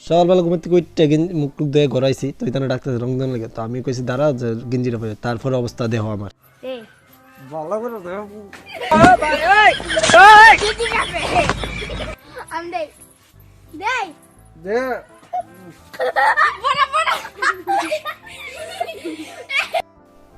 সকালবেলা ঘুমের থেকে উঠতে মুখ টুক দিয়ে ঘরাইছি, তো এখানে ডাক্তার রং দেন লাগে, তো আমি কইছি দাঁড়া যে গেঞ্জিটা পরে, তারপরে অবস্থা দেহ আমার ভালো করে দেখ। আমি দেই দেই দে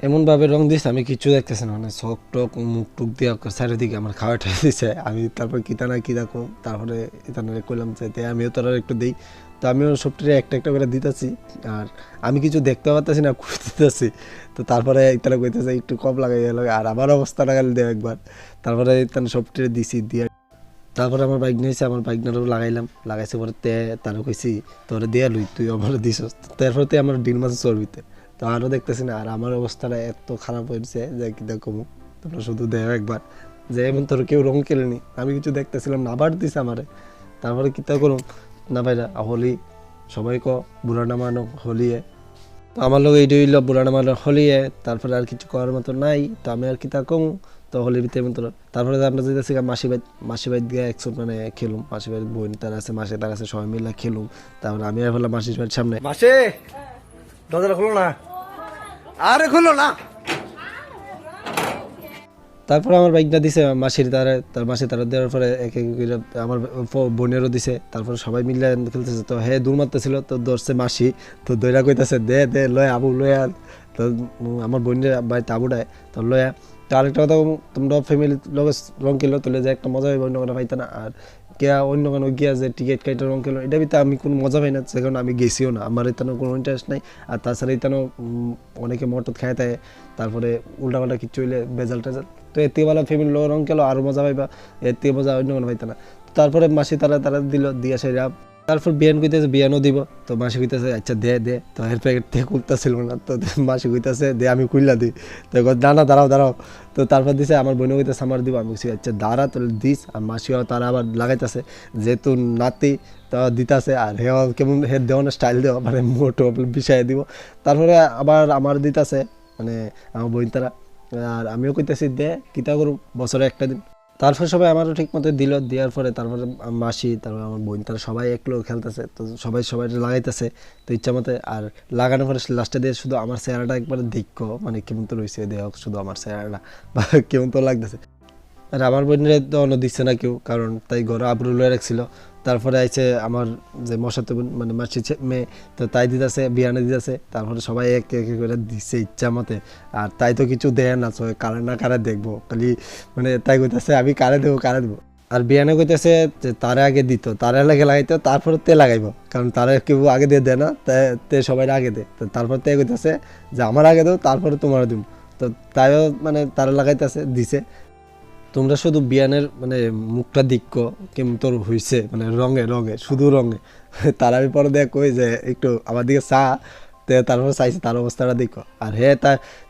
এমন ভাবে রং দিয়েছে আমি কিছু দেখতেছি না, মানে চোখ টক মুখ টুক দিয়ে চারিদিকে আমার খাওয়া ঠাই দিছে। আমি তারপর কিতা না কি দেখো, তারপরে ইতানারে কইলাম যে আমিও তোরা একটু দিই, তো আমিও সবটারে একটা একটা করে দিতেছি। আর আমি কিছু দেখতে পারতেছি না, খুঁজে দিতেছি। তো তারপরে ইতারা কইতেছে একটু কম লাগাই গেল, আর আমার অবস্থা লাগালে দেও একবার। তারপরে ইতানা সবটারে দিছি দিয়ে, তারপরে আমার বাইক নিয়েছে, আমার বাইক নাড়াও লাগাইলাম, লাগাইছে পরে তারও কইছি তোরে দিয়ে লুই, তুই আমার দিস। তারপরে তো আমার ডিল মাছ চর্বিতে, তো আরও দেখতেছি না। আর আমার অবস্থাটা এত খারাপ হয়েছে যে কি দেখো, তোমরা শুধু দেও একবার যে এমন তোর কেউ রং কেলেনি, আমি কিছু দেখতেছিলাম না, আবার দিছে আমারে। তারপরে কিতা করুম না ভাইরা, হোলি সবাই বুড়া নামানো হোলিয়ে, তো আমার লোক এইটা হইল বুড়া নামানো হোলিয়ে। তারপরে আর কিছু করার মতো নাই, তো আমি আর কিতা কমু, তো হোলির ভিতরে মতো। তারপরে আমরা যেতেছি মাসি বাড়ি দিয়ে একশো মানে খেলুম, মাসি বাড়ির বোন তার আছে, মাসে তার আছে, সবাই মিলে খেলুম। তারপরে আমি আর বললাম মাসির বাড়ির সামনে, মাসে দরজাটা খুলো না, আরে খুলো না। তারপরে আমার বাইকটা দিছে মাসির তারে, তার মাসি তারা দেওয়ার পরে এক এক করে আমার বোনেরও দিছে। তারপরে সবাই মিলে খেলতেছে, তো হে দূর মারতেছিল, তো ধরছে মাসি, তো দইরা কইতাছে দে দে লয় আবু লয় আন। তো আমার বোনের বাড়িতে আবুটায়, তো লয়া। তো আরেকটা কথা, তোমরা ফ্যামিলির লোক রং কিনলো তুলে যে একটা মজা হইব, অন্য কোনো পাইতে না। আর গিয়া অন্য কোনো গিয়া যে টিকিট কাইটা রং কিনলো, এটা ভিতরে আমি কোনো মজা পাই না, সে কারণে আমি গেছিও না, আমার এখানে কোনো ইন্টারেস্ট নাই। আর তাছাড়া এখানে অনেকে মটত খায় থাকে, তারপরে উল্টাপাল্টা কিছু হইলে বেজাল টেজাল, তো এর থেকে ভালো ফ্যামিলির লোক রং খেলো আরও মজা পাইবা, এর থেকে মজা অন্য কোনো পাইতে না। তারপরে মাসি তারা দিল দিয়া সেরা, তারপর বিয়ান কইতেছে বিয়ানও দিব, তো মাসি কইতেছে আচ্ছা দে দে, তো এর প্যাকেট থেকে খুলতেছিল না, তো মাসি কইতেছে দে আমি খুললা দিই, তো দাঁড়া দাঁড়াও দাঁড়াও, তো তারপর দিছে আমার বোনও কইতেছে আমার দিব, আমি আচ্ছা দাঁড়া তাহলে দিস। আর মাসিও তারা আবার লাগাইতেছে, যেহেতু নাতি তা দিতাছে, আর হে কেমন হে দেওয়ানোর স্টাইল দেওয়া মানে মোটো বিষয়ে দিব। তারপরে আবার আমার দিতাছে মানে আমার বোন তারা, আর আমিও কইতেছি দে কিতা করুম বছরে একটা দিন। তারপর সবাই আমারও ঠিক মতো দিল, দেওয়ার পরে তারপরে মাসি, তারপরে আমার বোন তারা সবাই এক লোক খেলতেছে, তো সবাই সবাই লাগাইতেছে, তো ইচ্ছা মতো। আর লাগানোর পরে লাস্টে দিয়ে শুধু আমার চেহারাটা একবার দেখো, মানে কেমন তো রয়েছে দেহ, শুধু আমার চেহারাটা বা কেমন তো লাগতেছে। আর আমার বোনের তো অন্য দিচ্ছে না কেউ, কারণ তাই ঘরে আবরু লয়ে রাখছিল। তারপরে আইছে আমার যে মশাতে বোন মানে মাসির মেয়ে, তো তাই দিতেছে বিয়ানে দিতেছে, তারপরে সবাই এক এক করে দিচ্ছে ইচ্ছা মতে। আর তাই তো কিছু দেয় না, কারে না কারে দেখবো খালি, মানে তাই কইতেছে আমি কারে দেবো কারে দেবো। আর বিয়ানে কইতেছে যে তারে আগে দিত, তারে লাগে লাগাইতো, তারপরে তে লাগাইবো, কারণ তারে কেউ আগে দিয়ে দেয় না, তে সবাই আগে দেয়। তো তারপর তে কইতেছে যে আমার আগে দেবো তারপরে তোমার দিব, তো তাইও মানে তারা লাগাইতেছে দিছে। তোমরা শুধু বিয়ানের মানে মুখটা দেখো কেমন তোর হয়েছে, মানে রঙে রঙে শুধু রঙে। তার আমি পরে দেখ কই যে একটু আমার দিকে চা, তারপর চাইছে তার অবস্থাটা দেখো। আর হে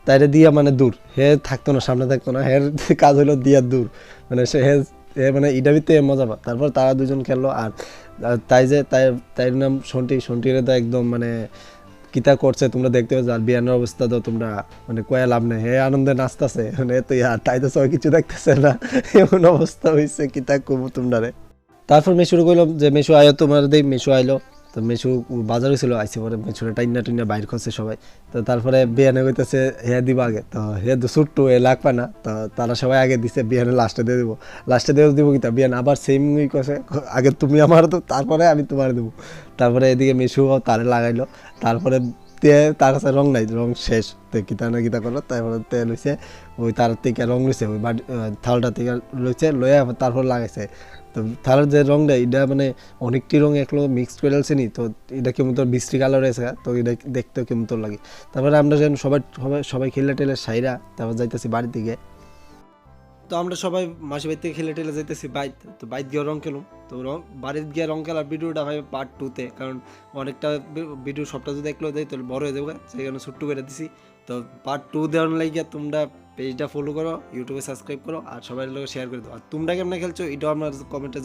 তাইরে দিয়া মানে দূর, হে থাকতো না, সামনে থাকতো না, হের কাজ হলো দিয়া দূর, মানে সে হে মানে ইটা ভিতরে মজা পা। তারপর তারা দুজন খেললো। আর তাই যে তাই নাম সন্টিরে তো একদম মানে কিতা করছে তোমরা দেখতে পাচ্ছ। আর বিয়ানের অবস্থা তো তোমরা মানে কয়া লাভ নেই, হে আনন্দে নাচতেছে, মানে তো তাই তো সবাই কিছু দেখতেছে না, এমন অবস্থা হয়েছে কিতা কমু তোমরা রে। তারপর মেশুরে কইলাম যে মেশু আয়ো, তোমার দেই মেশু আইলো। তো মেশু বাজার হয়েছিল, আইসে পরে মেশুরে টাইনা বাইর করছে সবাই। তো তারপরে বিয়ানে কইতেছে হে দিব আগে, তো হে ছোট্ট এ লাগবে না, তো তারা সবাই আগে দিছে, বিয়ানে লাস্টে দিয়ে দিব। লাস্টে দিয়ে দিব কিতা, বিয়ান আবার সেম কছে আগে তুমি আমার তো তারপরে আমি তোমার দেবো। তারপরে এদিকে মেশু তারে লাগাইলো, তারপরে তার কাছে রং নাই, রং শেষ, তো কিতা না কিতা করলো। তারপরে তেল হয়েছে ওই তার থেকে রং লইছে, ওই থালটা থেকে লইছে, লইয়া তারপর লাগাইছে। তো থালার যে রংটা এটা মানে অনেকটি রং একলো মিক্সড করে ফেলছে নি, তো এটা কেমন তোর বিশ্রী কালার হয়েছে, তো এটা দেখতেও কেমন তোর লাগে। তারপরে আমরা যেন সবাই সবাই সবাই খেলে টেলে সাইরা তারপর যাইতেছি বাড়ি থেকে। তো আমরা সবাই মাসি বাড়ি থেকে খেলে টেলে যাইতেছি বাইত, তো বাইত গিয়ে রং খেলুম। তো বাড়িতে গিয়ে রং খেলার ভিডিওটা হয় পার্ট 2-তে, কারণ অনেকটা ভিডিও সবটা যদি দেখলো যাই তাহলে বড় হয়ে যাবে, সেই কারণে ছোট্ট করে দিছি। তো পার্ট 2 দেওয়ার লাগিয়ে তোমরা পেজটা ফলো করো, ইউটিউবে সাবস্ক্রাইব করো, আর সবাই লোক শেয়ার করে দাও। আর তোমরা কেমন খেলছো এটাও আমার কমেন্টে